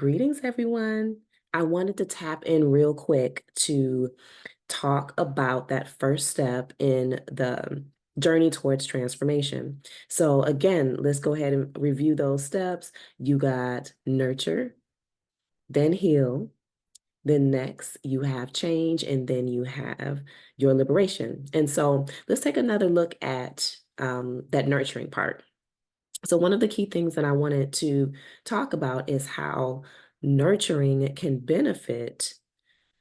Greetings, everyone. I wanted to tap in real quick to talk about that first step in the journey towards transformation. So, again, let's go ahead and review those steps. You got nurture, then heal, then next you have change, and then you have your liberation. And so, let's take another look at that nurturing part. So, one of the key things that I wanted to talk about is how nurturing can benefit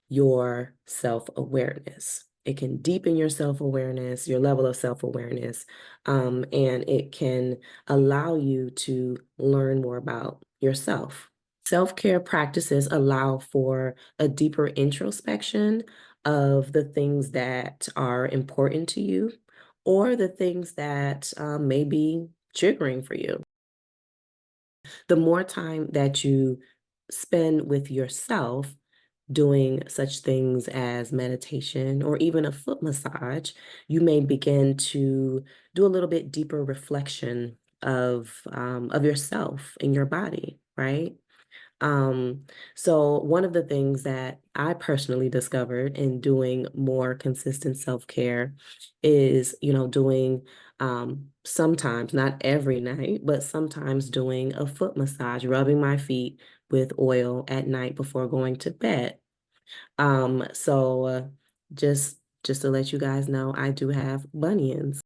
your self awareness. It can deepen your self awareness, your level of self awareness, and it can allow you to learn more about yourself. Self care practices allow for a deeper introspection of the things that are important to you or the things that may be triggering for you. The more time that you spend with yourself doing such things as meditation or even a foot massage, you may begin to do a little bit deeper reflection of yourself and your body, right? Um, so one of the things that I personally discovered in doing more consistent self-care is, doing sometimes, not every night, but sometimes doing a foot massage, rubbing my feet with oil at night before going to bed. So just to let you guys know, I do have bunions,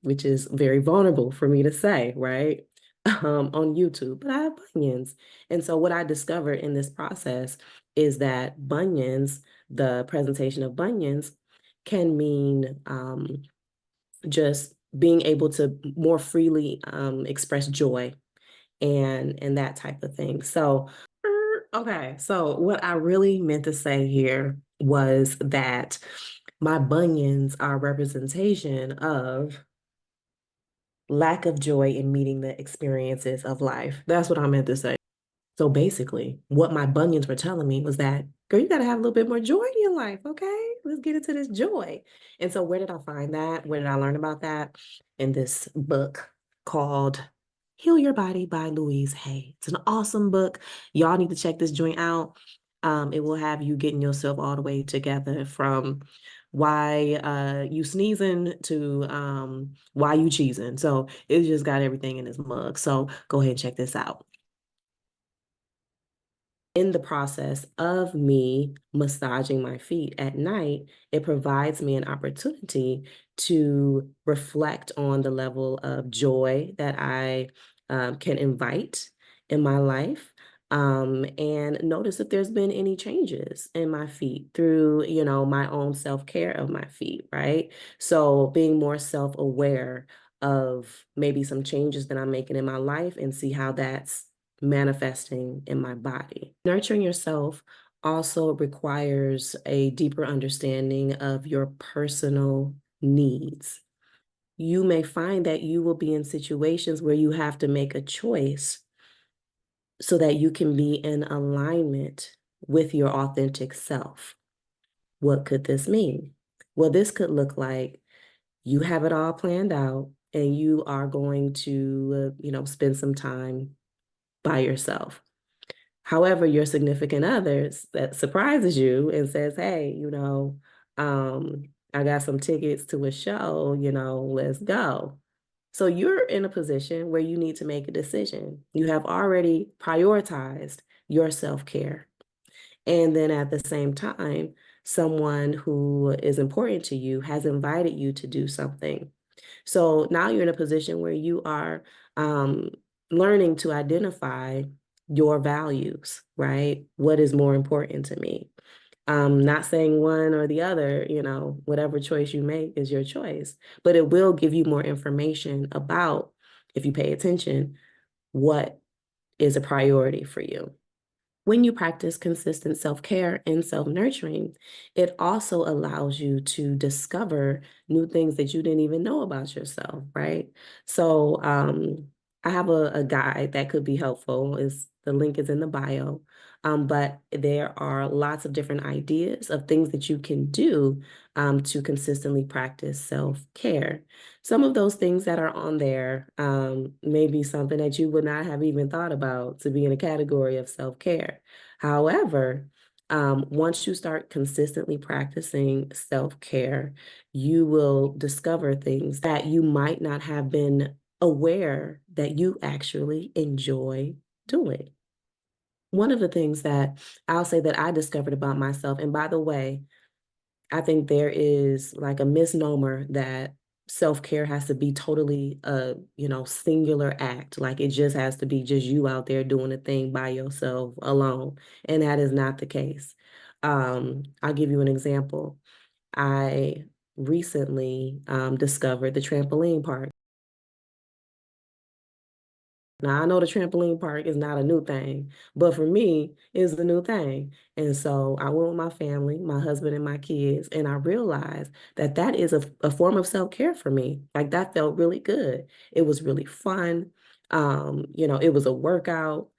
which is very vulnerable for me to say, right? On YouTube, but I have bunions. And so what I discovered in this process is that bunions, the presentation of bunions, can mean just being able to more freely express joy and that type of thing. So, okay, so what I really meant to say here was that my bunions are a representation of lack of joy in meeting the experiences of life. That's what I meant to say. So basically, what my bunions were telling me was that, girl, you got to have a little bit more joy in your life, okay? Let's get into this joy. And so, where did I find that? Where did I learn about that? In this book called Heal Your Body by Louise Hay. It's an awesome book. Y'all need to check this joint out. It will have you getting yourself all the way together from why you sneezing to why you cheesing. So it just got everything in this mug. So go ahead and check this out. In the process of me massaging my feet at night, it provides me an opportunity to reflect on the level of joy that I can invite in my life. And notice if there's been any changes in my feet through, my own self-care of my feet, right? So being more self-aware of maybe some changes that I'm making in my life and see how that's manifesting in my body. Nurturing yourself also requires a deeper understanding of your personal needs. You may find that you will be in situations where you have to make a choice so that you can be in alignment with your authentic self. What could this mean? Well, this could look like you have it all planned out and you are going to, spend some time by yourself. However, your significant others that surprises you and says, hey, I got some tickets to a show, let's go. So you're in a position where you need to make a decision. You have already prioritized your self-care. And then at the same time, someone who is important to you has invited you to do something. So now you're in a position where you are um, learning to identify your values, right? What is more important to me? Not saying one or the other, whatever choice you make is your choice, but it will give you more information about, if you pay attention, what is a priority for you. When you practice consistent self-care and self-nurturing, it also allows you to discover new things that you didn't even know about yourself, right? So I have a guide that could be helpful. Is the link is in the bio. But there are lots of different ideas of things that you can do to consistently practice self-care. Some of those things that are on there may be something that you would not have even thought about to be in a category of self-care. However, once you start consistently practicing self-care, you will discover things that you might not have been aware that you actually enjoy doing. One of the things that I'll say that I discovered about myself, and by the way, I think there is like a misnomer that self-care has to be totally a, singular act. Like it just has to be just you out there doing a thing by yourself alone. And that is not the case. I'll give you an example. I recently discovered the trampoline park. Now, I know the trampoline park is not a new thing, but for me, it's the new thing. And so I went with my family, my husband and my kids, and I realized that that is a form of self-care for me. Like that felt really good. It was really fun. It was a workout.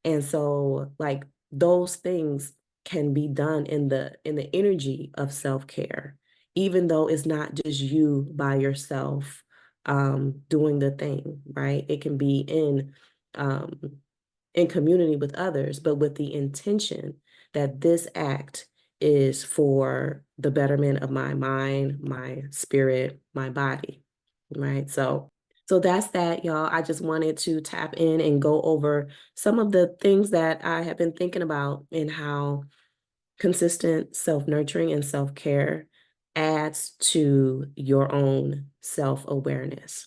And so like those things can be done in the energy of self-care, even though it's not just you by yourself doing the thing, right? It can be um, in community with others, but with the intention that this act is for the betterment of my mind, my spirit, my body, right? So that's that, y'all. I just wanted to tap in and go over some of the things that I have been thinking about and how consistent self-nurturing and self-care adds to your own self-awareness.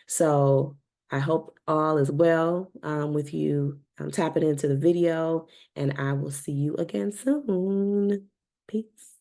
So I hope all is well with you tapping into the video, and I will see you again soon. Peace.